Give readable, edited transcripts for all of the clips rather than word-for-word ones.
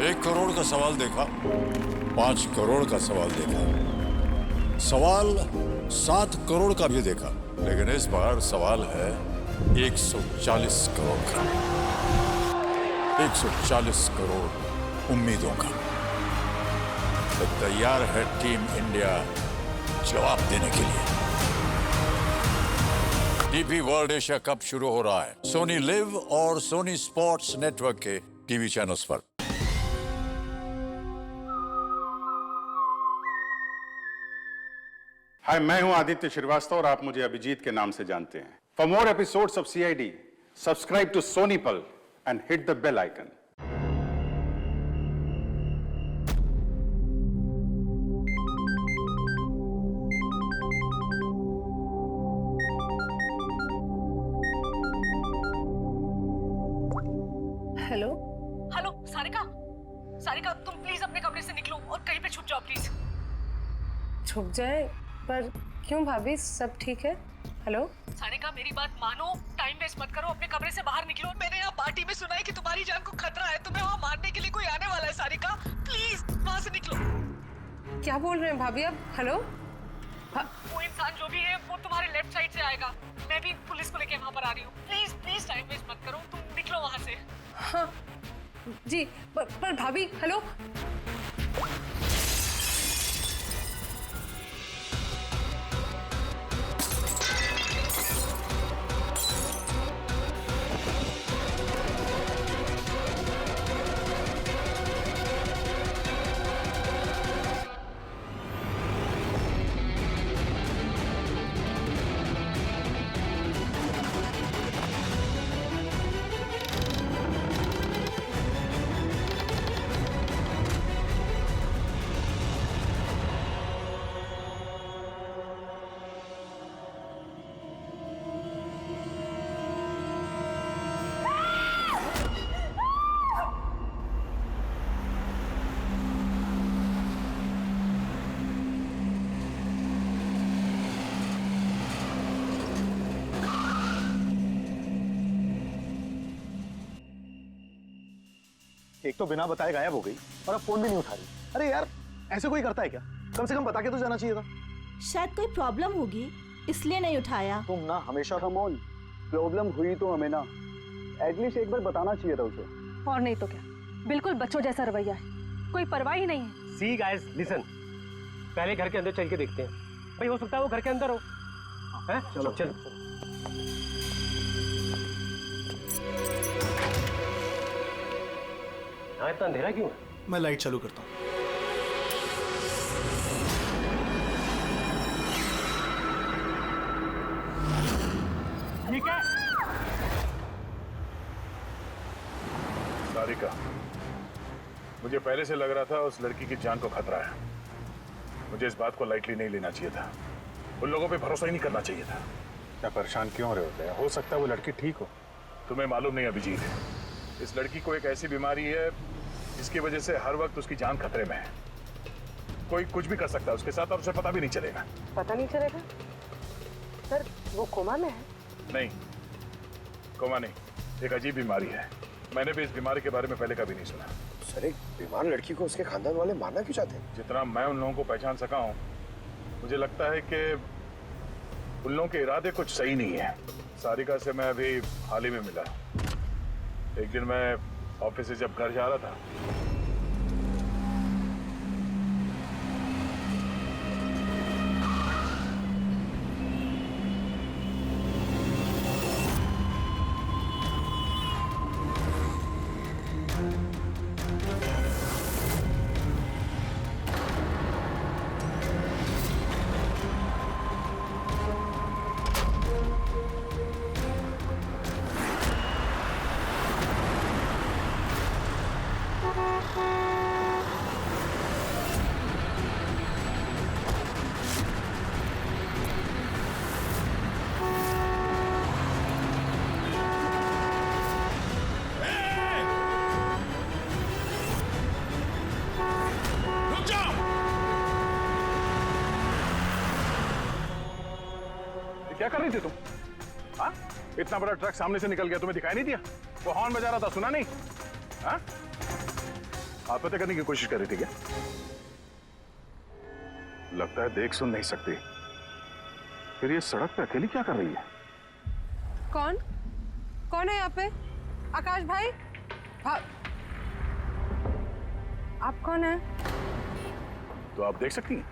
1 करोड़ का सवाल देखा, 5 करोड़ का सवाल देखा, सवाल 7 करोड़ का भी देखा, लेकिन इस बार सवाल है 140 करोड़ का। 140 करोड़ उम्मीदों का। तो तैयार है टीम इंडिया जवाब देने के लिए। डीपी वर्ल्ड एशिया कप शुरू हो रहा है सोनी लिव और सोनी स्पोर्ट्स नेटवर्क के टीवी चैनल्स पर। हाय, मैं हूं आदित्य श्रीवास्तव और आप मुझे अभिजीत के नाम से जानते हैं। For more episodes of CID, subscribe to Sony Pal and hit the bell icon. Hello hello Sarika, Sarika तुम प्लीज अपने कमरे से निकलो और कहीं पे छुप जाओ प्लीज। छुप जाए? पर क्यों भाभी, सब ठीक है? हेलो सारिका मेरी बात मानो, टाइम वेस्ट मत करो, अपने कमरे से बाहर निकलो। मैंने यहाँ पार्टी में सुना है कि तुम्हारी जान को खतरा है, तुम्हें वहाँ मारने के लिए कोई आने वाला है। सारिका प्लीज वहाँ से निकलो। क्या बोल रहे हैं भाभी आप? हेलो वो इंसान जो भी है वो तुम्हारे लेफ्ट साइड से आएगा। मैं भी पुलिस को लेके वहाँ पर आ रही हूँ। प्लीज प्लीज टाइम वेस्ट मत करो, तुम निकलो वहाँ से। हाँ जी, पर भाभी हेलो। एक तो बिना बताए गायब हो गई और अब फोन भी नहीं उठा रही। अरे यार, ऐसे कोई करता है क्या? कम से कम बता के तो जाना चाहिए था। शायद कोई प्रॉब्लम होगी इसलिए नहीं उठाया। तुम ना हमेशा कम ऑन, प्रॉब्लम हुई तो हमें ना एटलीस्ट एक बार बताना चाहिए था उसे। और नहीं तो क्या, बिल्कुल बच्चों जैसा रवैया है, कोई परवाह ही नहीं है। सी गाइस लिसन, पहले घर के अंदर चल के देखते हैं। भाई हो सकता है वो घर के अंदर हो। हैं? चलो चल। हाँ, इतना अंधेरा क्यों है? मैं लाइट चालू करता हूँ। ठीक है। सारिका, मुझे पहले से लग रहा था उस लड़की की जान को खतरा है। मुझे इस बात को लाइटली नहीं लेना चाहिए था। उन लोगों पे भरोसा ही नहीं करना चाहिए था। क्या परेशान क्यों रहे होते हैं? हो सकता है वो लड़की ठीक हो। तुम्हें मालूम नहीं अभिजीत, इस लड़की को एक ऐसी बीमारी है जिसकी वजह से हर वक्त उसकी जान खतरे में है। कोई कुछ भी कर सकता है उसके साथ और उसे पता भी नहीं चलेगा। पता नहीं चलेगा? सर वो कोमा में है? नहीं, कोमा नहीं, एक अजीब बीमारी है। मैंने भी इस बीमारी के बारे में पहले कभी नहीं सुना। सर, एक बीमार लड़की को उसके खानदान वाले मारना क्यों चाहते हैं? जितना मैं उन लोगों को पहचान सका हूँ, मुझे लगता है कि उन लोगों के इरादे कुछ सही नहीं है। सारिका से मैं अभी हाल ही में मिला। एक दिन मैं ऑफिस से जब घर जा रहा था, क्या कर रही थी तुम? हाँ? इतना बड़ा ट्रक सामने से निकल गया, तुम्हें दिखाई नहीं दिया? वो हॉर्न बजा रहा था, सुना नहीं? हाँ? आत्महत्या करने की कोशिश कर रही थी क्या? लगता है देख सुन नहीं सकती। फिर ये सड़क पे अकेली क्या कर रही है? कौन कौन है यहाँ पे? आकाश भाई? आप कौन है? तो आप देख सकती हैं?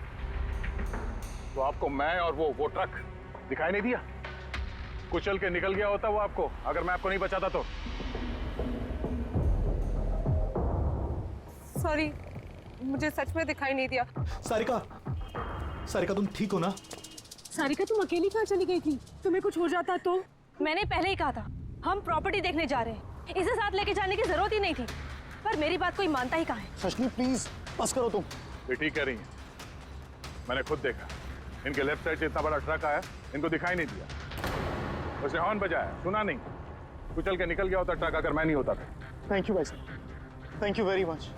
तो आपको मैं और वो ट्रक दिखाई नहीं दिया? कुचल के निकल गया होता वो आपको, अगर मैं आपको नहीं बचाता तो। सॉरी, मुझे सच में दिखाई नहीं दिया। सारिका, सारिका तुम ठीक हो ना? सारिका तुम अकेली कहाँ चली गई थी? तुम्हें कुछ हो जाता तो? मैंने पहले ही कहा था हम प्रॉपर्टी देखने जा रहे हैं, इसे साथ लेके जाने की जरूरत ही नहीं थी, पर मेरी बात कोई मानता ही कहाँ है। सचनी प्लीज बस करो तुम। ये ठीक कह रही हैं। मैंने खुद देखा, इनके लेफ्ट साइड से इतना बड़ा ट्रक आया, इनको दिखाई नहीं दिया। उसने हॉर्न बजाया, सुना नहीं। कुचल के निकल गया होता ट्रक अगर मैं नहीं होता था। थैंक यू भाई साहब, थैंक यू वेरी मच।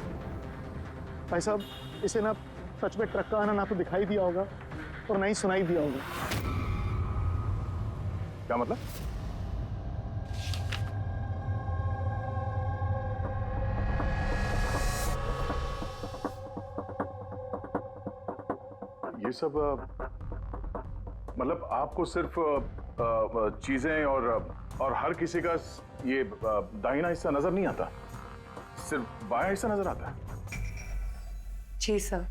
भाई साहब, इसे ना सच में ट्रक का आना ना तो दिखाई दिया होगा और ना ही सुनाई दिया होगा। क्या मतलब? ये सब मतलब आपको सिर्फ चीजें और हर किसी का ये दाहिना हिस्सा नजर नहीं आता, सिर्फ बायां हिस्सा नजर आता है। जी सर।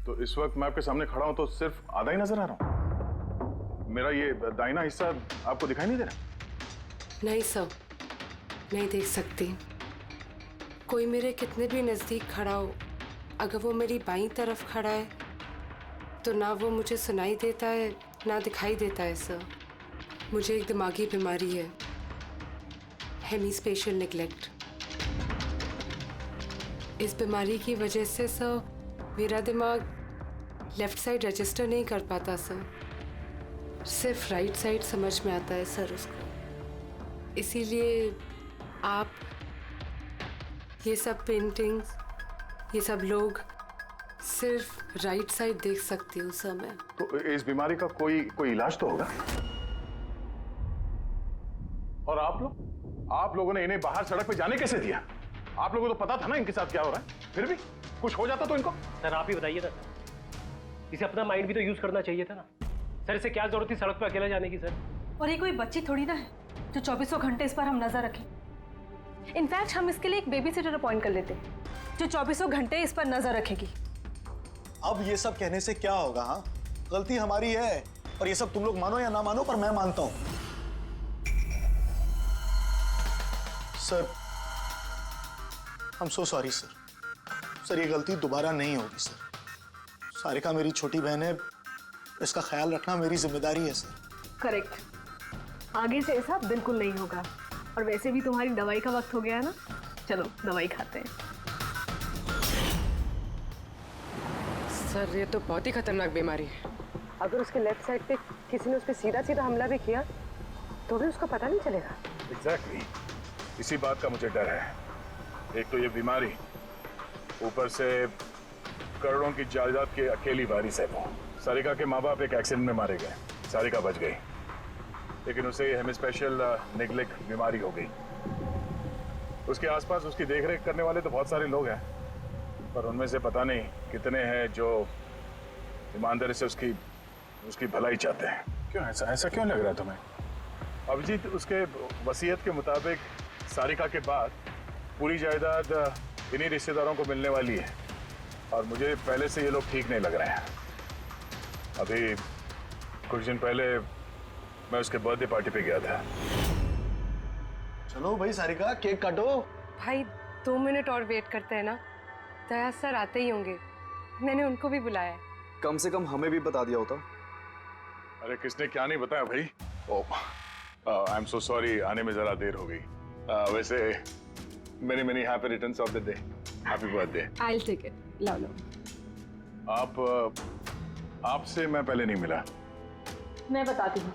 तो इस वक्त मैं आपके सामने खड़ा हूं तो सिर्फ आधा ही नजर आ रहा हूं। मेरा ये दाहिना हिस्सा आपको दिखाई नहीं दे रहा? नहीं सर, नहीं देख सकती। कोई मेरे कितने भी नजदीक खड़ा हो, अगर वो मेरी बाईं तरफ खड़ा है तो ना वो मुझे सुनाई देता है ना दिखाई देता है सर। मुझे एक दिमागी बीमारी है, हेमीस्पेशियल नेग्लेक्ट। इस बीमारी की वजह से सर मेरा दिमाग लेफ्ट साइड रजिस्टर नहीं कर पाता सर, सिर्फ राइट साइड समझ में आता है सर उसको। इसीलिए आप ये सब पेंटिंग्स, ये सब लोग सिर्फ राइट साइड देख सकती हूँ सर मैं। तो इस बीमारी का कोई इलाज तो होगा? और आप लोगों ने इन्हें बाहर सड़क पे जाने कैसे दिया? आप लोगों को तो पता था ना इनके साथ क्या हो रहा है, फिर भी कुछ हो जाता तो इनको। सर आप ही बताइए ना, इसे अपना माइंड भी तो यूज करना चाहिए था ना। सर इसे क्या जरूरत थी सड़क पे अकेला जाने की सर? और ये कोई बच्ची थोड़ी ना है जो 24 घंटे इस पर हम नजर रखें। इनफैक्ट हम इसके लिए एक बेबी सिटर अपॉइंट कर लेते जो 24 घंटे इस पर नजर रखेगी। अब ये सब कहने से क्या होगा? हाँ, गलती हमारी है और ये सब तुम लोग मानो या ना मानो पर मैं मानता हूं। Sir I am so sorry sir. Sir ये गलती दोबारा नहीं होगी सर। सारिका मेरी छोटी बहन है, इसका ख्याल रखना मेरी जिम्मेदारी है सर। करेक्ट, आगे से ऐसा बिल्कुल नहीं होगा। और वैसे भी तुम्हारी दवाई का वक्त हो गया है ना, चलो दवाई खाते हैं। सर ये तो बहुत ही खतरनाक बीमारी है। अगर उसके लेफ्ट साइड पे किसी ने उस पर सीधा सीधा हमला भी किया तो भी उसका पता नहीं चलेगा। एग्जैक्टली, इसी बात का मुझे डर है। एक तो ये बीमारी, ऊपर से करोड़ों की जायदाद के अकेली वारिस है वो। सारिका के माँ बाप एक एक्सीडेंट में मारे गए, सारिका बच गई, लेकिन उसे हेमीस्पेशियल नेग्लेक्ट बीमारी हो गई। उसके आसपास उसकी देखरेख करने वाले तो बहुत सारे लोग हैं, पर उनमें से पता नहीं कितने हैं जो ईमानदारी से उसकी भलाई चाहते हैं। क्यों ऐसा क्यों लग रहा है तुम्हें? अभिजीत, उसके वसीयत के मुताबिक सारिका के बाद पूरी जायदाद इन्हीं रिश्तेदारों को मिलने वाली है, और मुझे पहले से ये लोग ठीक नहीं लग रहे हैं। अभी कुछ दिन पहले मैं उसके बर्थडे पार्टी पे गया था। चलो भाई सारिका, केक काटो। भाई 2 मिनट और वेट करते हैं ना, दया सर आते ही होंगे। मैंने उनको भी बुलाया है। कम से कम हमें भी बता दिया होता। अरे किसने क्या नहीं बताया भाई। आई एम सो सॉरी, आने में जरा देर हो गई। वैसे many happy returns of the day, happy birthday. I will take it. लो लो। आपसे मैं पहले नहीं मिला। मैं बताती हूँ,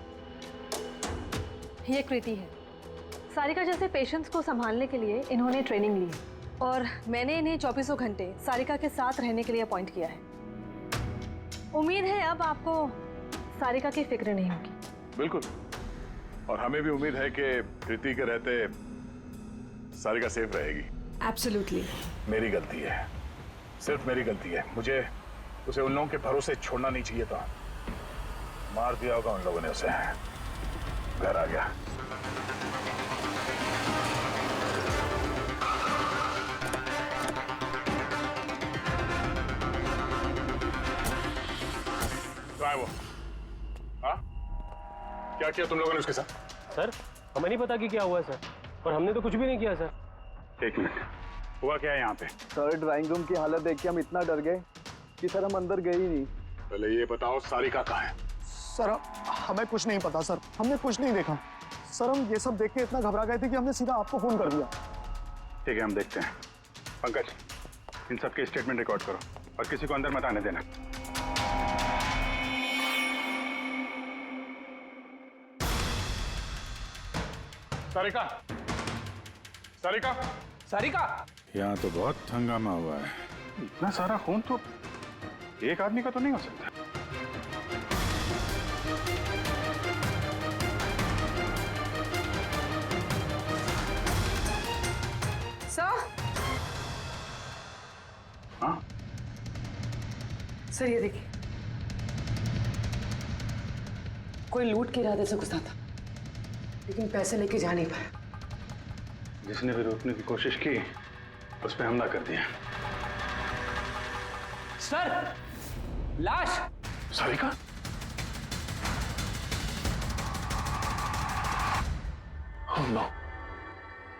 ये कृति है। सारिका जैसे पेशेंट्स को संभालने के लिए इन्होंने ट्रेनिंग ली है और मैंने इन्हें 24 घंटे सारिका के साथ रहने के लिए अपॉइंट किया है। उम्मीद है अब आपको सारिका की फिक्र नहीं होगी। बिल्कुल, और हमें भी उम्मीद है कि कृति के रहते सारिका सेफ रहेगी। एब्सोल्युटली। मेरी गलती है। सिर्फ मेरी गलती है। मुझे उसे उन लोगों के भरोसे छोड़ना नहीं चाहिए था। मार दिया होगा उन लोगों ने उसे। घर आ गया। तो आए वो? हाँ? क्या किया तुम लोगों ने उसके साथ? सर हमें नहीं पता कि क्या हुआ सर, और हमने तो कुछ भी नहीं किया सर। एक मिनट, हुआ क्या है यहाँ पे? सर ड्राइंग रूम की हालत देख के हम इतना डर गए कि सर हम अंदर गए ही नहीं। पहले ये बताओ सारिका कहाँ है? सर हमें कुछ नहीं पता सर, हमने कुछ नहीं देखा सर। हम ये सब देख के इतना घबरा गए थे कि हमने सीधा आपको फोन कर दिया। ठीक है, हम देखते हैं। पंकज, इन सबके स्टेटमेंट रिकॉर्ड करो और किसी को अंदर मत आने देना। सारिका, सारिका, सारिका! यहाँ तो बहुत हंगामा हुआ है। इतना सारा खून तो एक आदमी का तो नहीं हो सकता। सर, हाँ? सर ये देखिए, कोई लूट के इरादे से घुसा था, लेकिन पैसे लेके जा नहीं पाया। जिसने भी रोकने की कोशिश की उस पर हमला कर दिया। सर लाश! सारिका? Oh no!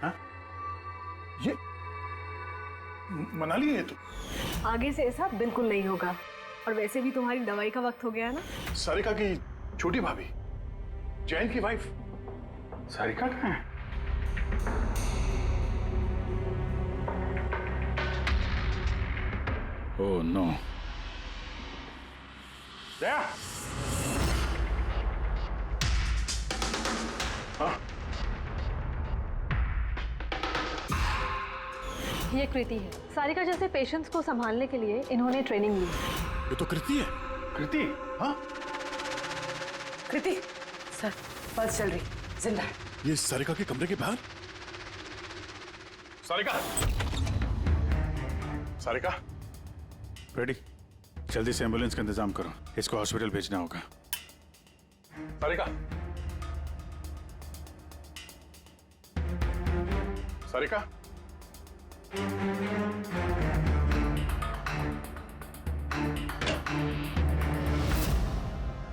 हाँ? ये मना लिए है तू? आगे से ऐसा बिल्कुल नहीं होगा, और वैसे भी तुम्हारी दवाई का वक्त हो गया है ना। सारिका की छोटी भाभी, जैन की वाइफ। सारिका कहाँ है? Oh no! दया! हाँ? ये कृति है। सारिका जैसे पेशेंट्स को संभालने के लिए इन्होंने ट्रेनिंग ली। ये तो कृति है। कृति? हाँ? कृति, सर पल्स चल रही, जिंदा है। ये सारिका के कमरे के बाहर। सारिका! सारिका? रेडी? जल्दी से एम्बुलेंस का इंतजाम करो, इसको हॉस्पिटल भेजना होगा। सारिका! सारिका?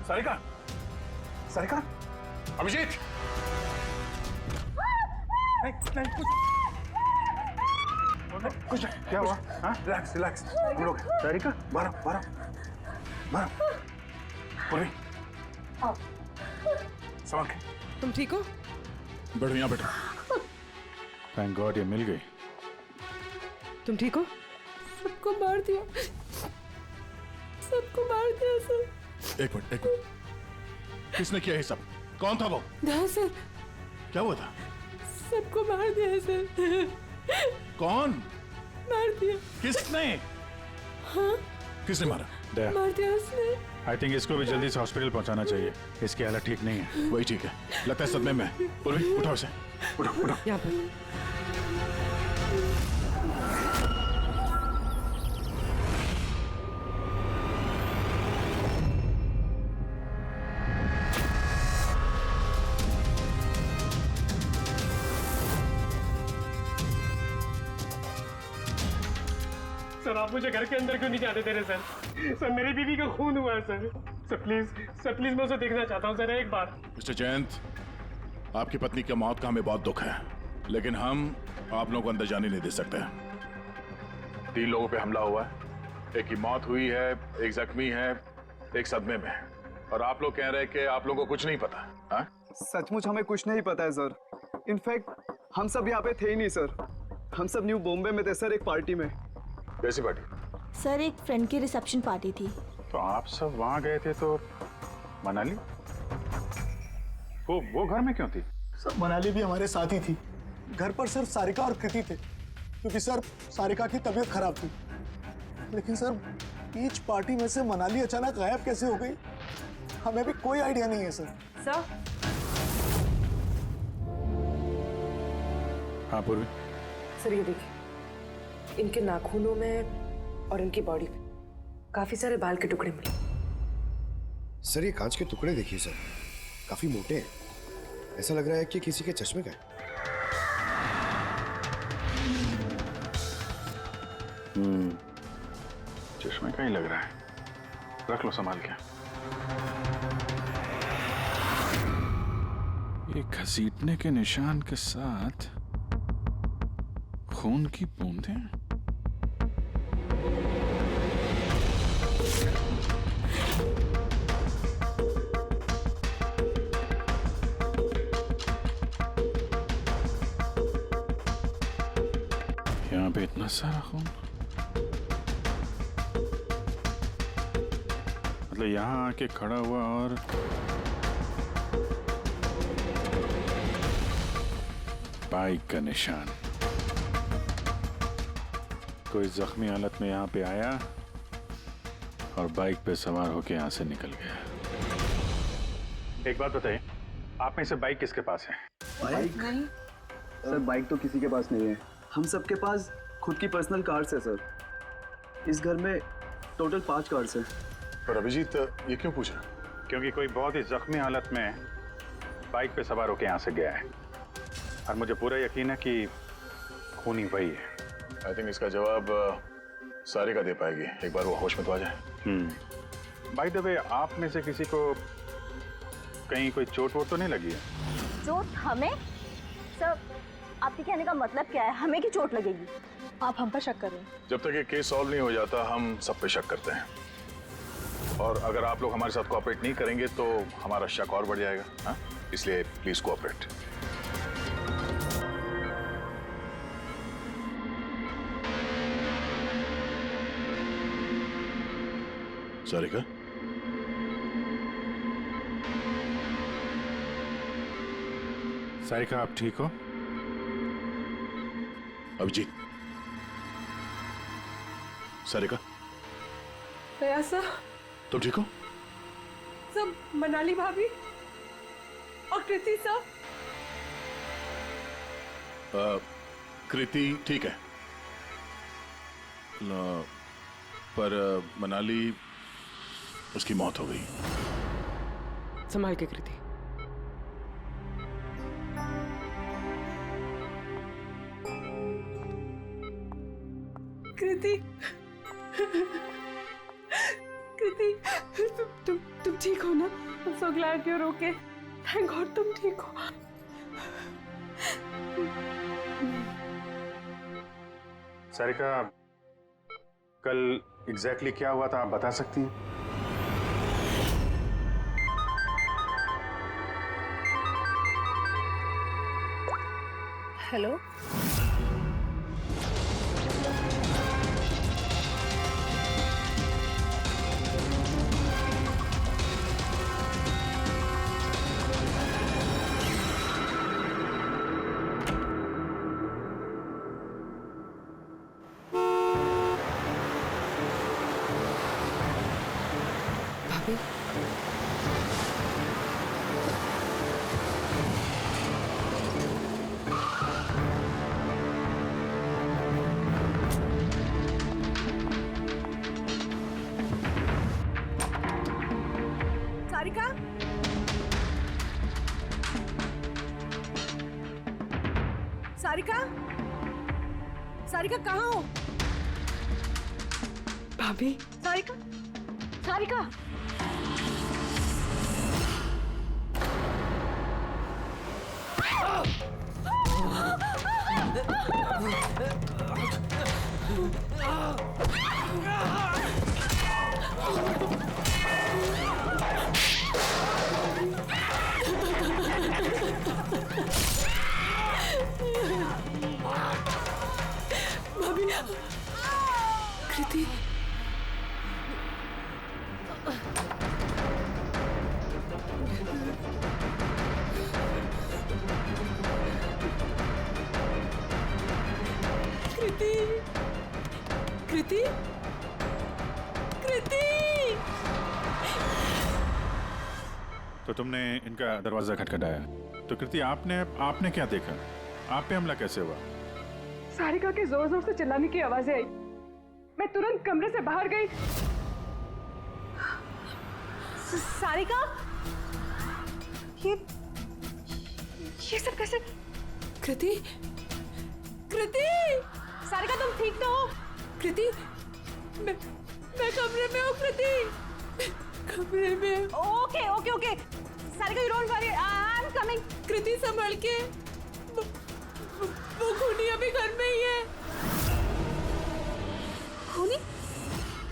सारिका? सारिका? अभिजीत! कुछ क्या हुआ? हाँ? रिलैक्स रिलैक्स, हम लोग। सारिका, बारह बारह बारह। पूर्वी, संभाल के। तुम ठीक हो? बैठो यहाँ बैठो। थैंक गॉड ये मिल गई। तुम ठीक हो? सबको मार दिया, सबको मार दिया सर। एक मिनट। किसने किया ये सब? कौन था वो? हाँ सर, क्या हुआ था? सबको मार दिया सर। कौन मार दिया? किसने? हाँ, किसने मारा? दया, मार दिया उसने। आई थिंक इसको भी जल्दी से हॉस्पिटल पहुंचाना चाहिए। इसकी हालत ठीक नहीं है। वही ठीक है, लगता है सदमे में है। पूर्वी उठाओ इसे, उठाओ उठाओ। यहाँ पर सर आप मुझे घर के अंदर क्यों नहीं जाने दे रहे सर? सर मेरी बीवी का खून हुआ है सर। सर प्लीज मैं उसे देखना चाहता हूँ सर एक बार। मिस्टर जयंत, आपकी पत्नी की मौत का हमें बहुत दुख है, लेकिन हम आप लोगों को अंदर जाने नहीं दे सकते। 3 लोगों पे हमला हुआ है, एक की मौत हुई है, एक जख्मी है, एक सदमे में है, और आप लोग कह रहे हैं कि आप लोगों को कुछ नहीं पता। हाँ? सचमुच हमें कुछ नहीं पता है सर। इनफैक्ट हम सब यहाँ पे थे ही नहीं सर। हम सब न्यू बॉम्बे में थे सर, एक पार्टी में। कैसी पार्टी? सर एक फ्रेंड की रिसेप्शन पार्टी थी। तो आप सब वहां गए थे तो मनाली वो घर में क्यों थी? सर मनाली भी हमारे साथ ही थी। घर पर सिर्फ सारिका और कृति थे, क्योंकि सर सारिका की तबीयत खराब थी। लेकिन सर बीच पार्टी में से मनाली अचानक गायब कैसे हो गई, हमें भी कोई आइडिया नहीं है सर। सर, हाँ पूर्वी। सर ये देखिए, इनके नाखूनों में और इनकी बॉडी पे काफी सारे बाल के टुकड़े मिले। सर ये कांच के टुकड़े देखिए सर, काफी मोटे हैं। ऐसा लग रहा है कि किसी के चश्मे का है। चश्मे का ही लग रहा है। रख लो संभाल के। ये घसीटने के निशान के साथ खून की बूंदें। यहाँ पे इतना सारा खून, मतलब यहाँ आके खड़ा हुआ और बाइक का निशान। कोई जख्मी हालत में यहाँ पे आया और बाइक पे सवार होके यहाँ से निकल गया। एक बात बताइए, आप में से बाइक किसके पास है? बाइक नहीं सर, बाइक तो किसी के पास नहीं है। हम सबके पास खुद की पर्सनल कार्स है सर। इस घर में टोटल 5 कार्स हैं। पर अभिजीत ये क्यों पूछा? क्योंकि कोई बहुत ही जख्मी हालत में बाइक पे सवार होके यहाँ से गया है और मुझे पूरा यकीन है कि खूनी वही है। आई थिंक इसका जवाब सारिका दे पाएगी, एक बार वो होश में तो आ जाए। बाय द वे, आप में से किसी को कहीं कोई चोट वोट तो नहीं लगी है? चोट हमें? सर आपके कहने का मतलब क्या है? हमें की चोट लगेगी? आप हम पर शक कर रहे हैं? जब तक ये केस सॉल्व नहीं हो जाता हम सब पे शक करते हैं, और अगर आप लोग हमारे साथ कोऑपरेट नहीं करेंगे तो हमारा शक और बढ़ जाएगा। हाँ, इसलिए प्लीज कोऑपरेट। सारिका, सारिका आप ठीक हो? अभिजीत, सारिका दया सर, तुम ठीक हो? सब मनाली भाभी और कृति सर। कृति ठीक है, पर मनाली उसकी मौत हो गई। संभाल के कृति। कृति, कृति, तुम ठीक हो ना? I'm so glad you're okay. Thank God तुम ठीक हो। सारिका, कल एग्जैक्टली क्या हुआ था आप बता सकती हैं? हेलो, भाभी, सारिका, सारिका, सारिका कहाँ हो? भाभी, सारिका, सारिका, भाभी, कृति, कृति, कृति, कृति। तो तुमने इनका दरवाजा खटखटाया, तो कृति आपने क्या देखा? आप पे हमला कैसे हुआ? सारिका के जोर जोर से चिल्लाने की आवाजें आई मैं तुरंत कमरे से बाहर गई। सारिका, ये सब कैसे? कृति, कृति, सारिका तुम ठीक तो हो? कृति, मैं कमरे में हूँ। कृति, कमरे में। Okay okay okay Sarika, you don't worry, I am coming. Kriti संभल के, वो खूनी अभी घर में ही है। खूनी?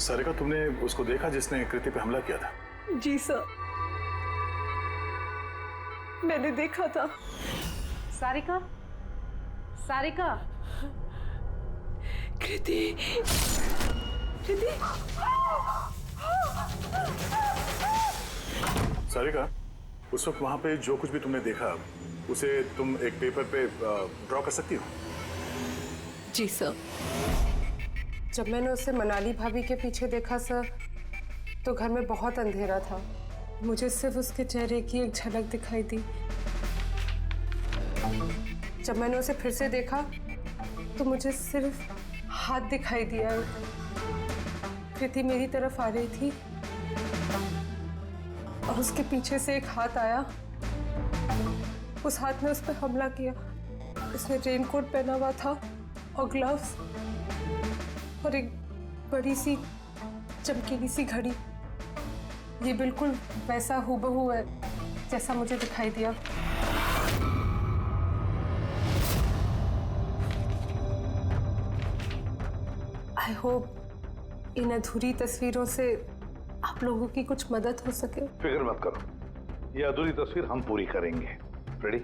सारिका, तुमने उसको देखा जिसने कृति पे हमला किया था? जी सर, मैंने देखा था। सारिका, सारिका, कृति, कृति। सारिका, उस वक्त वहां पे जो कुछ भी तुमने देखा उसे तुम एक पेपर पे ड्रॉ कर सकती हो? जी सर। जब मैंने उसे मनाली भाभी के पीछे देखा सर, तो घर में बहुत अंधेरा था। मुझे सिर्फ उसके चेहरे की एक झलक दिखाई दी। जब मैंने उसे फिर से देखा तो मुझे सिर्फ हाथ दिखाई दिया। कृति मेरी तरफ आ रही थी और उसके पीछे से एक हाथ आया। उस हाथ ने उस पर हमला किया। उसने रेनकोट पहना हुआ था और ग्लव्स और एक बड़ी सी चमकीली सी घड़ी। ये बिल्कुल वैसा हूबहू है जैसा मुझे दिखाई दिया। आई होप इन अधूरी तस्वीरों से आप लोगों की कुछ मदद हो सके। फिक्र मत करो, ये अधूरी तस्वीर हम पूरी करेंगे। फ्रेडी,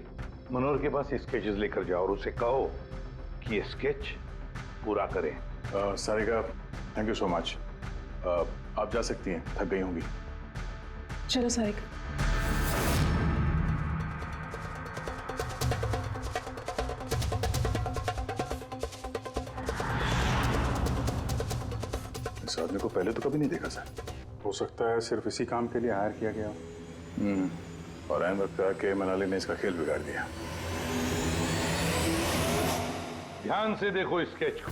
मनोहर के पास स्केचेस लेकर जाओ और उसे कहो कि ये स्केच पूरा करें। Sarika, thank you so much. आप जा सकती हैं, थक गई होंगी। चलो सारिका। इस आदमी को पहले तो कभी नहीं देखा सर। हो सकता है सिर्फ इसी काम के लिए हायर किया गया। और ऐन वक्त आके मनाली ने इसका खेल बिगाड़ दिया। ध्यान से देखो इस स्केच को।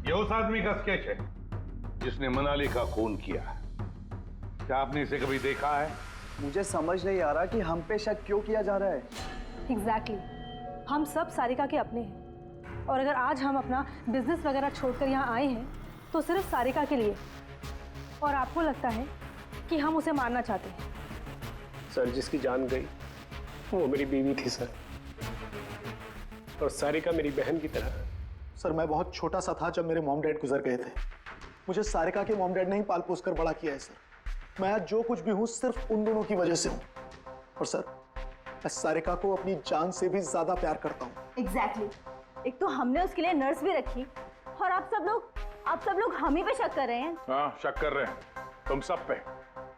ये उस आदमी का स्केच है जिसने मनाली का खून किया। क्या आपने इसे कभी देखा है? मुझे समझ नहीं आ रहा कि हम पे शक क्यों किया जा रहा है। एग्जैक्टली, हम सब सारिका के अपने हैं और अगर आज हम अपना बिजनेस वगैरह छोड़कर यहाँ आए हैं तो सिर्फ सारिका के लिए। और आपको लगता है कि हम उसे मारना चाहते हैं? सर, जिसकी जान गई वो मेरी बीवी थी सर, और सारिका मेरी बहन की तरह। सर, मैं बहुत छोटा सा था जब मेरे मॉम डैड गुजर गए थे। मुझे सारिका के मॉम डैड ने ही पाल पोस कर बड़ा किया है सर। मैं आज जो कुछ भी हूँ सिर्फ उन दोनों की वजह से हूँ। और सर, मैं सारिका को अपनी जान से भी ज्यादा प्यार करता हूँ। एग्जैक्टली। एक तो हमने उसके लिए नर्स भी रखी और आप सब लोग हम ही पे शक कर रहे हैं। हाँ, शक कर रहे हैं तुम सब पे।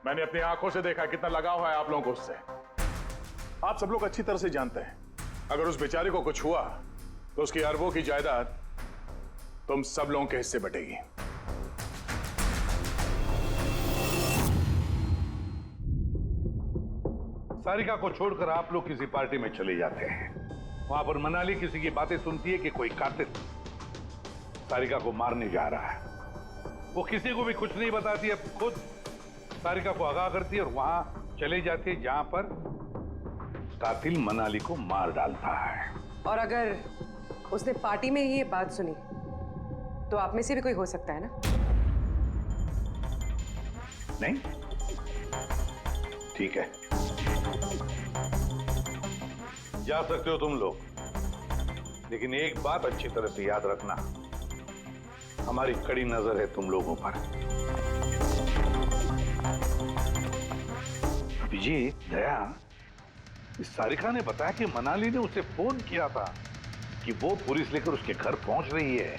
मैंने अपनी आंखों से देखा कितना लगाव है आप लोगों को उससे। आप सब लोग अच्छी तरह से जानते हैं अगर उस बेचारे को कुछ हुआ तो उसकी अरबों की जायदाद तुम सब लोगों के हिस्से बटेगी। सारिका को छोड़कर आप लोग किसी पार्टी में चले जाते हैं। वहां पर मनाली किसी की बातें सुनती है कि कोई कातिल सारिका को मारने जा रहा है। वो किसी को भी कुछ नहीं बताती है, खुद सारिका को आगाह करती है और वहां चले जाती है जहां पर कातिल मनाली को मार डालता है। और अगर उसने पार्टी में ये बात सुनी तो आप में से भी कोई हो सकता है ना? नहीं? ठीक है, जा सकते हो तुम लोग, लेकिन एक बात अच्छी तरह से याद रखना, हमारी कड़ी नजर है तुम लोगों पर। विजय, दया, इस सारिका ने बताया कि मनाली ने उसे फोन किया था कि वो पुलिस लेकर उसके घर पहुंच रही है।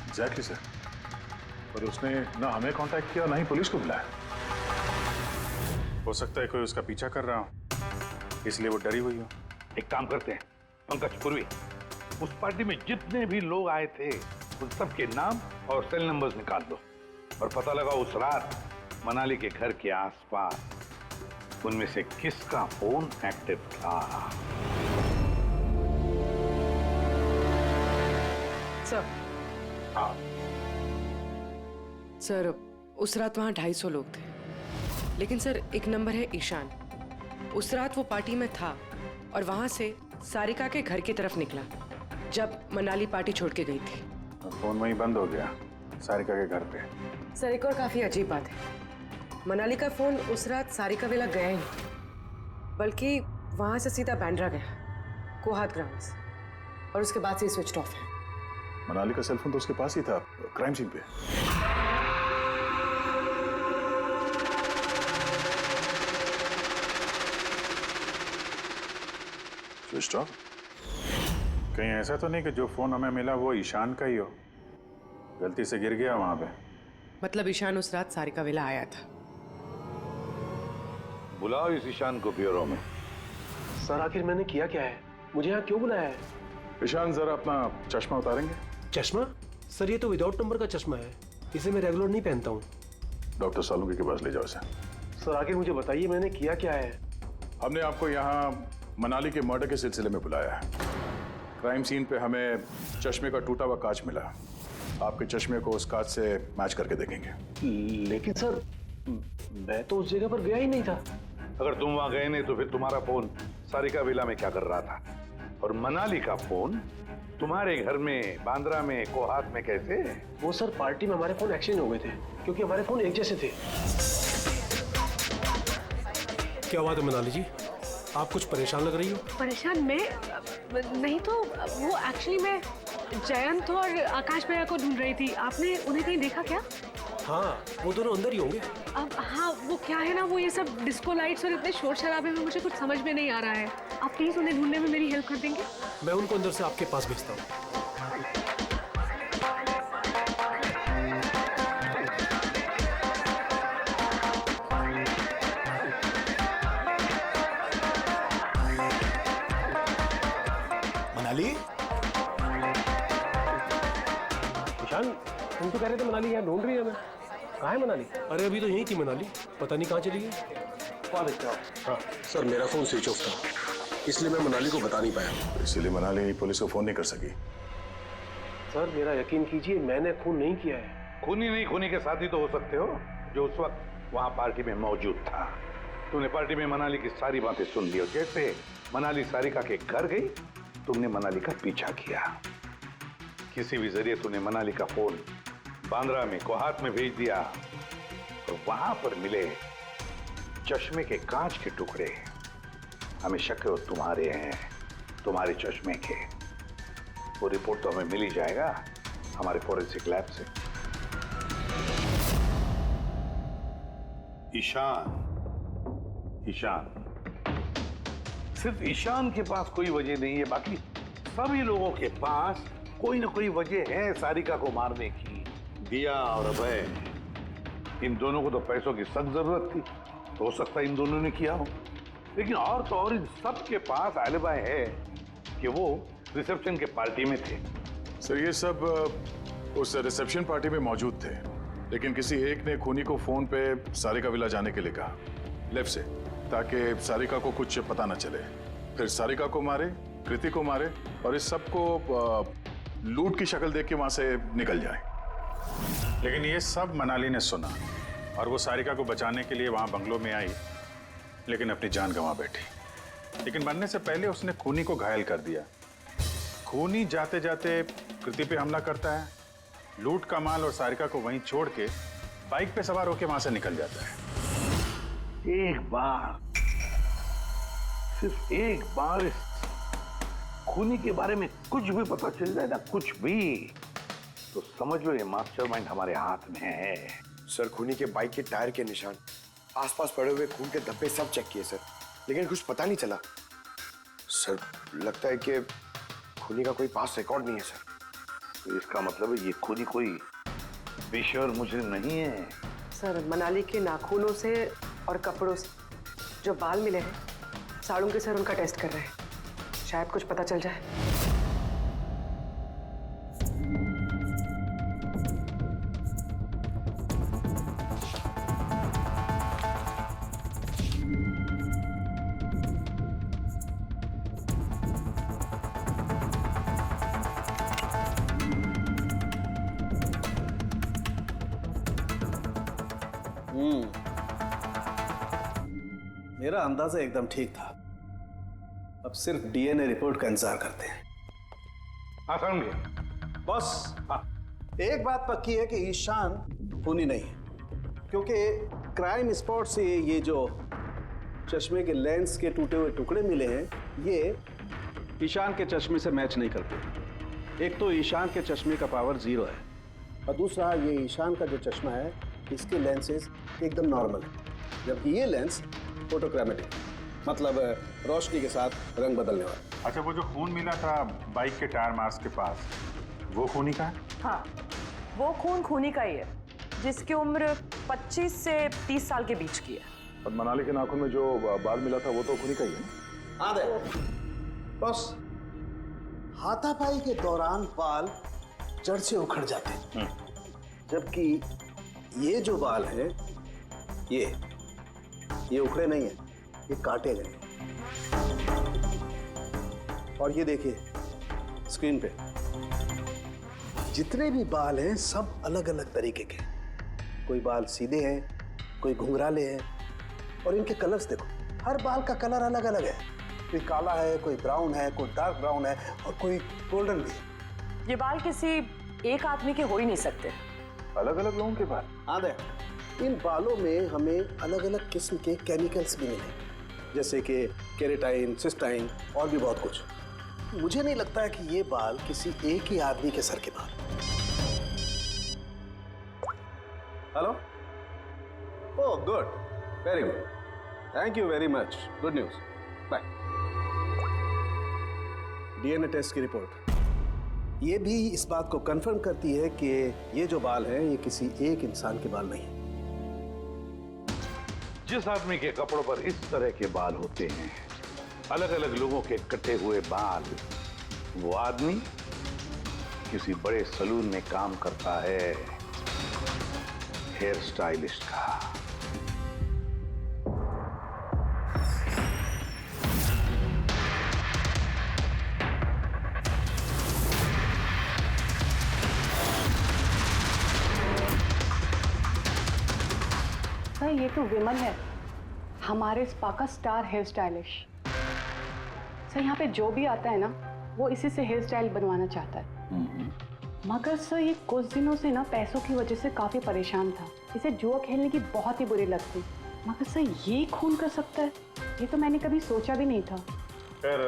एग्जैक्टली सर, पर उसने ना हमें कांटेक्ट किया ना ही पुलिस को बुलाया। हो सकता है कोई उसका पीछा कर रहा हो, इसलिए वो डरी हुई हो। एक काम करते हैं पंकज, पूर्वी, उस पार्टी में जितने भी लोग आए थे उन सबके नाम और सेल नंबर्स निकाल दो और पता लगा उस रात मनाली के घर के आसपास उनमें से किसका फोन एक्टिव था। सर, हाँ। सर उस रात वहाँ 250 लोग थे, लेकिन सर एक नंबर है ईशान। उस रात वो पार्टी में था और वहाँ से सारिका के घर की तरफ निकला जब मनाली पार्टी छोड़ के गई थी। फोन वहीं बंद हो गया सारिका के घर पे। सर एक और काफी अजीब बात है, मनाली का फोन उस रात सारिका विला गया ही नहीं, बल्कि वहाँ से सीधा बांद्रा गया, कोहात ग्राउंड्स, और उसके बाद से स्विच ऑफ है। मनाली का सेलफोन तो उसके पास ही था क्राइम सीन पे। Switch off? कहीं ऐसा तो नहीं कि जो फोन हमें मिला वो ईशान का ही हो, गलती से गिर गया वहां पे? मतलब ईशान उस रात सारिका विला आया था। बुलाओ इस ईशान को ब्यूरो में। सर आखिर मैंने किया क्या है, मुझे यहाँ क्यों बुलाया है? ईशान जरा अपना चश्मा उतारेंगे? चश्मा? सर ये तो विदाउट नंबर का चश्मा है, इसे मैं रेगुलर नहीं पहनता हूँ। डॉक्टर सालुंके के पास ले जाओ इसे। सर आखिर मुझे बताइए मैंने किया क्या है? हमने आपको यहाँ मनाली के मर्डर के सिलसिले में बुलाया है। क्राइम सीन पे हमें चश्मे का टूटा हुआ कांच मिला, आपके चश्मे को उस कांच से मैच करके देखेंगे। लेकिन सर मैं तो उस जगह पर गया ही नहीं था। अगर तुम वहां गए नहीं तो फिर तुम्हारा फोन सारिका विला में क्या कर रहा था? और मनाली का फोन तुम्हारे घर में बांद्रा में कोहात में कैसे? वो सर पार्टी में हमारे फोन एक्सचेंज हो गए थे, क्योंकि हमारे फोन एक जैसे थे। क्या बात है मनाली जी, आप कुछ परेशान लग रही हो? परेशान मैं नहीं, तो वो एक्चुअली मैं जयंत और आकाश भैया को ढूंढ रही थी। आपने उन्हें कहीं देखा क्या? हाँ वो दोनों अंदर ही होंगे। अब हाँ वो क्या है ना, वो ये सब डिस्को लाइट्स और इतने शोर शराबे में मुझे कुछ समझ में नहीं आ रहा है। आप प्लीज उन्हें ढूंढने में मेरी हेल्प कर देंगे? मैं उनको अंदर से आपके पास भेजता हूँ। मनाली? ईशान तुम तो कह रहे थे मनाली यहाँ ढूंढ रही है हमें, कहाँ है मनाली? अरे अभी तो यहीं थी मनाली, पता नहीं कहाँ चली गई। हाँ सर मेरा फोन स्विच ऑफ था, इसलिए मैं मनाली को बता नहीं पाया। इसीलिए मनाली पुलिस को फोन नहीं कर सकी। सर मेरा यकीन कीजिए मैंने खून नहीं किया है। खूनी नहीं, खूनी के साथी तो हो सकते हो जो उस वक्त वहां पार्टी में मौजूद था। तुमने पार्टी में मनाली की सारी बातें सुन ली और जैसे मनाली सारिका के घर गई तुमने मनाली का पीछा किया। किसी भी जरिए तुमने मनाली का फोन बांद्रा में कोहात में भेज दिया तो वहां पर मिले चश्मे के कांच के टुकड़े हमें शक है तुम्हारे हैं, तुम्हारे चश्मे के। वो रिपोर्ट तो हमें मिल ही जाएगा हमारे फोरेंसिक लैब से। ईशान सिर्फ ईशान के पास कोई वजह नहीं है, बाकी सभी लोगों के पास कोई ना कोई वजह है सारिका को मारने की। दिया और अभय, इन दोनों को तो पैसों की सख्त जरूरत थी, तो हो सकता है इन दोनों ने किया हो। लेकिन और तो और इन सब के पास एलिबाई है कि वो रिसेप्शन के पार्टी में थे। सर ये सब उस रिसेप्शन पार्टी में मौजूद थे, लेकिन किसी एक ने खूनी को फोन पे सारिका विला जाने के लिए कहा लेफ्ट से, ताकि सारिका को कुछ पता न चले। फिर सारिका को मारे, कृति को मारे और इस सब को लूट की शक्ल देख के वहां से निकल जाए। लेकिन ये सब मनाली ने सुना और वो सारिका को बचाने के लिए वहां बंगलो में आई, लेकिन अपनी जान गंवा बैठी। लेकिन मरने से पहले उसने खूनी को घायल कर दिया। खूनी जाते जाते कृति पे हमला करता है, लूट का माल और सारिका को वहीं छोड़ के बाइक पे सवार होकर वहां से निकल जाता है। एक बार, सिर्फ एक बार इस खूनी के बारे में कुछ भी पता चल जाए ना, कुछ भी, तो समझ लो ये मास्टरमाइंड हमारे हाथ में है। सर खूनी के बाइक के टायर के निशान, आसपास पड़े हुए खून के धब्बे सब चेक किए सर, लेकिन कुछ पता नहीं चला। सर लगता है कि खूनी का कोई पास रिकॉर्ड नहीं है सर। तो इसका मतलब है ये खूनी कोई पेशेवर मुजरिम नहीं है। सर मनाली के नाखूनों से और कपड़ों से जो बाल मिले हैं, सालुंके सर उनका टेस्ट कर रहे हैं, शायद कुछ पता चल जाए। मेरा अंदाजा एकदम ठीक था। अब सिर्फ डीएनए रिपोर्ट का इंतजार करते हैं। आसान भैया। बॉस, एक बात पक्की है कि ईशान खूनी नहीं है, क्योंकि क्राइम स्पॉट से ये जो चश्मे के लेंस के टूटे हुए टुकड़े मिले हैं, ये ईशान के चश्मे से मैच नहीं करते। एक तो ईशान के चश्मे का पावर 0 है, और दूसरा ये ईशान का जो चश्मा है इसके लेंसेज एकदम नॉर्मल है, जबकि ये लेंस फोटोक्रोमेटिक, मतलब रोशनी के साथ रंग बदलने वाला। अच्छा, वो जो खून मिला था बाइक के टायर मार्क्स के पास, वो खूनी का है? हाँ, वो खून खूनी का ही है, जिसकी उम्र 25 से 30 साल के बीच की है। और मनाली के नाखून में जो बाल मिला था वो तो खूनी का ही है ना? हाँ दे बस, हाथापाई के दौरान बाल जड़ से उखड़ जाते हैं, जबकि ये जो बाल हैं ये उखड़े नहीं है, ये काटे गए। और ये देखिए स्क्रीन पे जितने भी बाल हैं सब अलग अलग तरीके के। कोई बाल सीधे हैं, कोई घुंघराले हैं, और इनके कलर्स देखो, हर बाल का कलर अलग अलग है। कोई काला है, कोई ब्राउन है, कोई डार्क ब्राउन है, और कोई गोल्डन भी है। ये बाल किसी एक आदमी के हो ही नहीं सकते। अलग अलग लोगों के बाल? हाँ दे, इन बालों में हमें अलग अलग किस्म के केमिकल्स भी मिले, जैसे कि केराटिन, सिस्टाइन और भी बहुत कुछ। मुझे नहीं लगता है कि ये बाल किसी एक ही आदमी के सर के बाल। Hello? Oh good, very good, thank you very much, good news, bye. DNA test की रिपोर्ट ये भी इस बात को कंफर्म करती है कि ये जो बाल हैं ये किसी एक इंसान के बाल नहीं है। जिस आदमी के कपड़ों पर इस तरह के बाल होते हैं, अलग अलग लोगों के कटे हुए बाल, वो आदमी किसी बड़े सलून में काम करता है, हेयर स्टाइलिस्ट का। सर ये तो विमल है, हमारे स्पा का स्टार हेयर स्टाइलिस्ट। सर यहाँ पे जो भी आता है ना, वो इसी से हेयर स्टाइल बनवाना चाहता है। मगर सर ये कुछ दिनों से ना पैसों की वजह से काफी परेशान था। इसे जुआ खेलने की बहुत ही बुरी लत थी। मगर सर ये खून कर सकता है, ये तो मैंने कभी सोचा भी नहीं था। फिर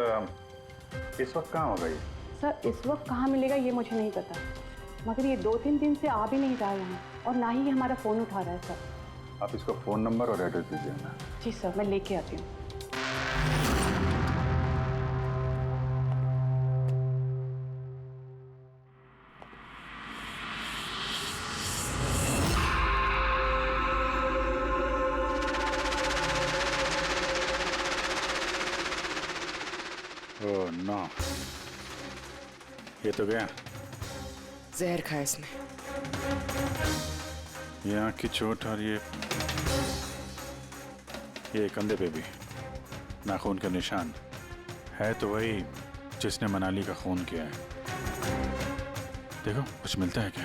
इस वक्त कहाँ होगा ये? सर इस वक्त कहाँ मिलेगा ये मुझे नहीं पता, मगर ये 2-3 दिन से आ भी नहीं रहा है यहाँ, और ना ही ये हमारा फोन उठा रहा है। सर आप इसको फोन नंबर और एड्रेस दीजिए ना। जी सर, मैं लेके आती हूँ। ओह नो, ये तो गया। जहर खाया इसने। ये आँख की चोट और ये कंधे पे भी नाखून का निशान है, तो वही जिसने मनाली का खून किया है। देखो कुछ मिलता है क्या?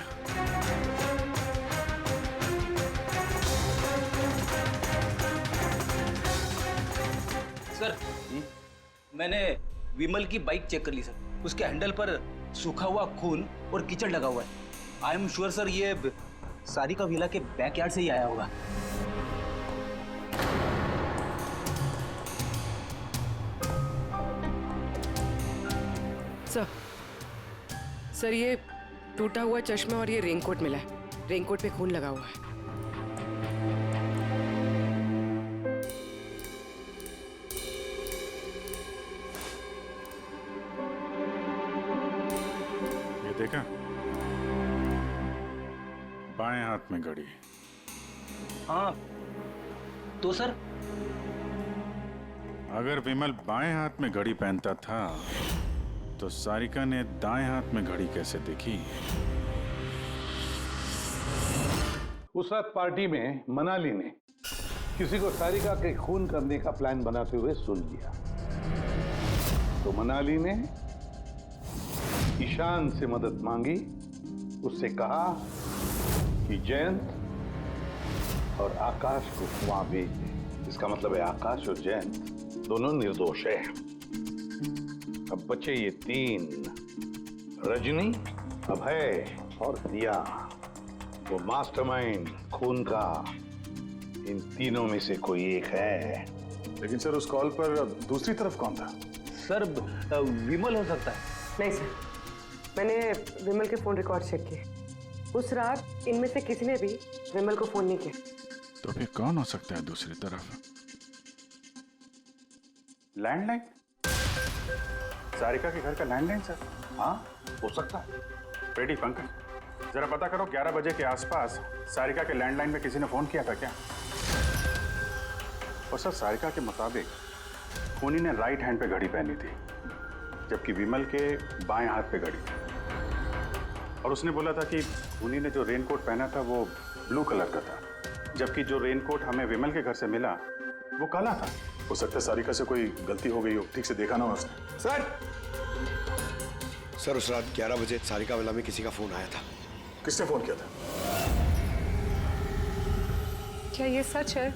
सर मैंने विमल की बाइक चेक कर ली सर, उसके हैंडल पर सूखा हुआ खून और कीचड़ लगा हुआ है। आई एम श्योर सर ये सारिका विला के बैकयार्ड से ही आया होगा। सर ये टूटा हुआ चश्मा और ये रेनकोट मिला है। रेनकोट पे खून लगा हुआ है। ये देखा, बाएं हाथ में घड़ी। हाँ तो सर अगर विमल बाएं हाथ में घड़ी पहनता था तो सारिका ने दाएं हाथ में घड़ी कैसे देखी? उस रात पार्टी में मनाली ने किसी को सारिका के खून करने का प्लान बनाते हुए सुन लिया, तो मनाली ने ईशान से मदद मांगी। उससे कहा कि जयंत और आकाश को वहां भेज दे। इसका मतलब है आकाश और जयंत दोनों निर्दोष है। अब बचे ये तीन, रजनी, अभय और दिया। वो मास्टरमाइंड खून का इन तीनों में से कोई एक है। लेकिन सर उस कॉल पर दूसरी तरफ कौन था? सर विमल हो सकता है। नहीं सर, मैंने विमल के फोन रिकॉर्ड चेक किए। उस रात इनमें से किसी ने भी विमल को फोन नहीं किया। तो फिर कौन हो सकता है दूसरी तरफ? लैंडलाइन? सारिका के घर का लैंडलाइन सर? हाँ, हो सकता है। बेटी पंकज, जरा पता करो 11 बजे के आसपास सारिका के लैंडलाइन में किसी ने फोन किया था क्या? और सर सारिका के मुताबिक खूनी ने राइट हैंड पे घड़ी पहनी थी, जबकि विमल के बाएं हाथ पे घड़ी थी। और उसने बोला था कि खूनी ने जो रेनकोट पहना था वो ब्लू कलर का था, जबकि जो रेनकोट हमें विमल के घर से मिला वो काला था। हो सकता है सारिका से कोई गलती हो गई हो, ठीक से देखा ना हो उसने। सर उस रात 11 बजे सारिका विला में किसी का फोन आया था। किसने फोन किया था? क्या ये सच है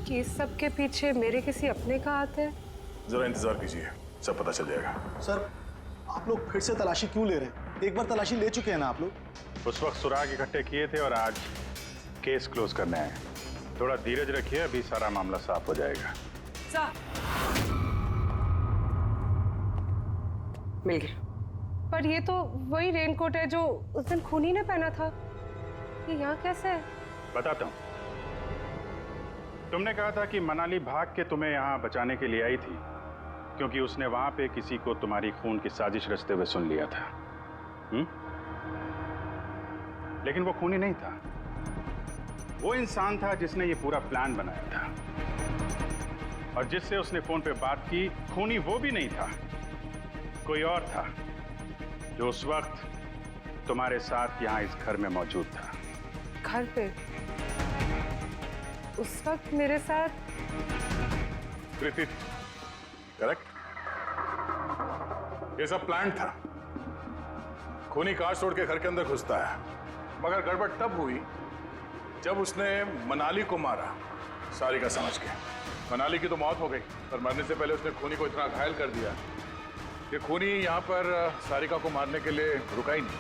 कि इस सब के पीछे मेरे किसी अपने का हाथ है? जरा इंतजार कीजिए, सब पता चल जाएगा। सर आप लोग फिर से तलाशी क्यों ले रहे हैं? एक बार तलाशी ले चुके हैं ना आप लोग। उस वक्त सुराग इकट्ठे किए थे और आज केस क्लोज करना है। थोड़ा धीरज रखिए, अभी सारा मामला साफ हो जाएगा। मिल गया। पर ये तो वही रेनकोट है जो उस दिन खूनी ने पहना था। ये यहाँ कैसे है? बताता हूँ। तुमने कहा था कि मनाली भाग के तुम्हें यहाँ बचाने के लिए आई थी, क्योंकि उसने वहां पे किसी को तुम्हारी खून की साजिश रचते हुए सुन लिया था। लेकिन वो खूनी नहीं था। वो इंसान था जिसने ये पूरा प्लान बनाया था, और जिससे उसने फोन पे बात की, खूनी वो भी नहीं था, कोई और था जो उस वक्त तुम्हारे साथ यहाँ इस घर में मौजूद था। घर पे? उस वक्त मेरे साथ कृति, करेक्ट? ये सब प्लान था। खूनी कार तोड़ के घर के अंदर घुसता है, मगर गड़बड़ तब हुई जब उसने मनाली को मारा, सारिका समझ के। मनाली की तो मौत हो गई, पर मरने से पहले उसने खूनी को इतना घायल कर दिया कि खूनी यहाँ पर सारिका को मारने के लिए रुका ही नहीं,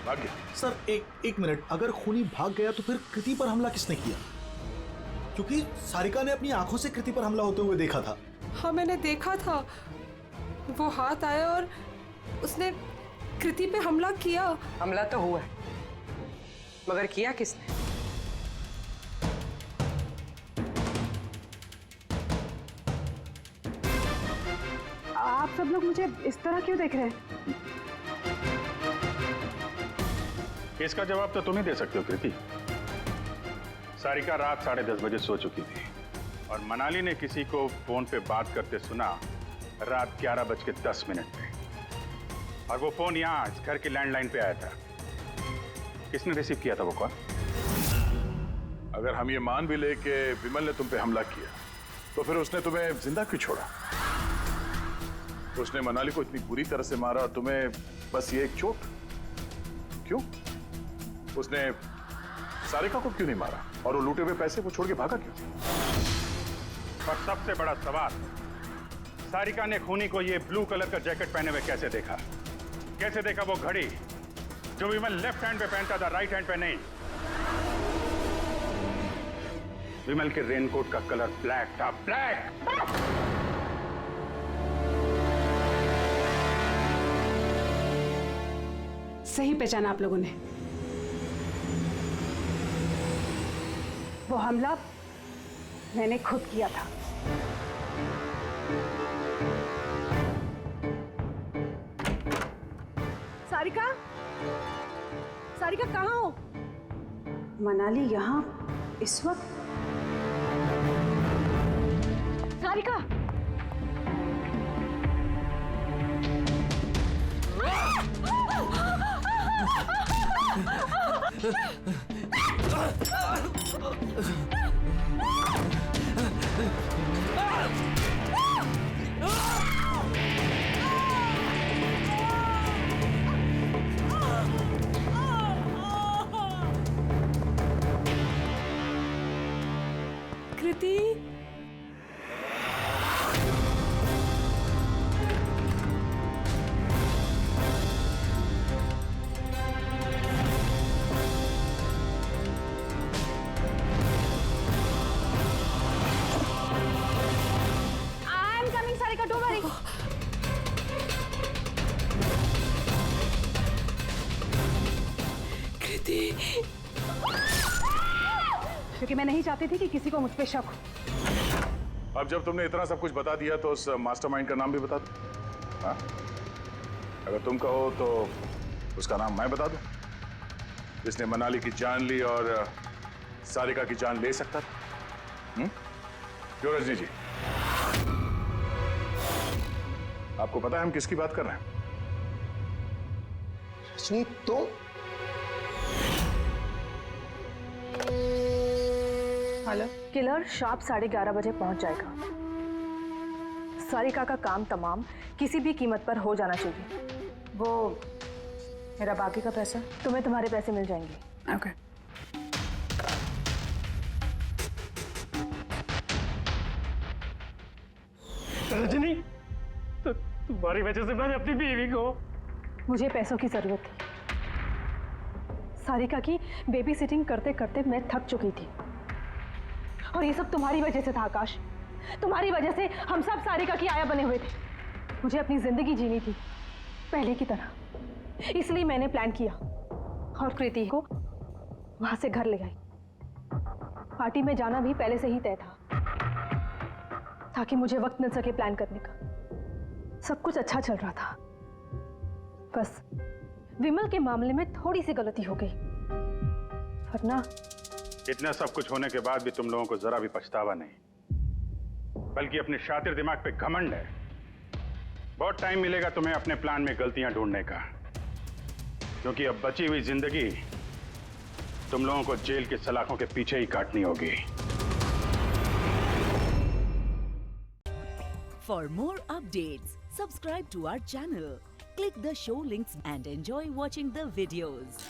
भाग गया। सर एक मिनट, अगर खूनी भाग गया तो फिर कृति पर हमला किसने किया? क्योंकि सारिका ने अपनी आंखों से कृति पर हमला होते हुए देखा था। हाँ मैंने देखा था, वो हाथ आया और उसने कृति पे हमला किया। हमला तो हुआ है, मगर किया किसने? आप सब लोग मुझे इस तरह क्यों देख रहे हैं? इसका जवाब तो तुम ही दे सकते हो कृति। सारिका रात 10:30 बजे सो चुकी थी, और मनाली ने किसी को फोन पे बात करते सुना रात 11:10 पे, और वो फोन यहाँ इस घर की लैंडलाइन पे आया था। किसने रिसीव किया था वो कॉल? अगर हम ये मान भी ले कि विमल ने तुम पे हमला किया, तो फिर उसने तुम्हें जिंदा क्यों छोड़ा? उसने मनाली को इतनी बुरी तरह से मारा और तुम्हें बस ये एक चोट? क्यों? उसने सारिका को क्यों नहीं मारा? और वो लूटे हुए पैसे वो छोड़ के भागा क्यों? और सबसे बड़ा सवाल, सारिका ने खूनी को ये ब्लू कलर का जैकेट पहने हुए कैसे देखा? कैसे देखा वो घड़ी जो विमल लेफ्ट हैंड पे पहनता था, राइट हैंड पे नहीं? विमल के रेनकोट का कलर ब्लैक था, ब्लैक। सही पहचाना आप लोगों ने। वो हमला मैंने खुद किया था। सारिका, सारिका कहाँ हो? मनाली यहाँ इस वक्त? सारिका! कृति। क्योंकि मैं नहीं चाहती थी कि किसी को मुझ पे शक हो। अब जब तुमने इतना सब कुछ बता दिया तो उस मास्टरमाइंड का नाम भी बता दो। हाँ? अगर तुम कहो तो उसका नाम मैं बता दूं, जिसने मनाली की जान ली और सारिका की जान ले सकता था। क्यों रजनी जी, आपको पता है हम किसकी बात कर रहे हैं? रजनी तो हेलो, किलर शार्प 11:30 बजे पहुंच जाएगा। सारिका का काम तमाम किसी भी कीमत पर हो जाना चाहिए। वो मेरा बाकी का पैसा, तुम्हें तुम्हारे पैसे मिल जाएंगे। ओके। रजनी, तो तुम्हारी वजह से मैंने अपनी बीवी को। मुझे पैसों की जरूरत थी। सारिका की बेबी सिटिंग करते करते मैं थक चुकी थी, और ये सब तुम्हारी वजह से था आकाश। तुम्हारी वजह से हम सब सारिका की आया बने हुए थे। मुझे अपनी जिंदगी जीनी थी पहले की तरह, इसलिए मैंने प्लान किया और कृति को वहां से घर ले आई। पार्टी में जाना भी पहले से ही तय था, ताकि मुझे वक्त मिल सके प्लान करने का। सब कुछ अच्छा चल रहा था, बस विमल के मामले में थोड़ी सी गलती हो गई, वरना इतना सब कुछ होने के बाद भी तुम लोगों को जरा भी पछतावा नहीं, बल्कि अपने शातिर दिमाग पे घमंड है। बहुत टाइम मिलेगा तुम्हें अपने प्लान में गलतियां ढूंढने का, क्योंकि अब बची हुई जिंदगी तुम लोगों को जेल के सलाखों के पीछे ही काटनी होगी। For more updates, subscribe to our channel, click the show links and enjoy watching the videos.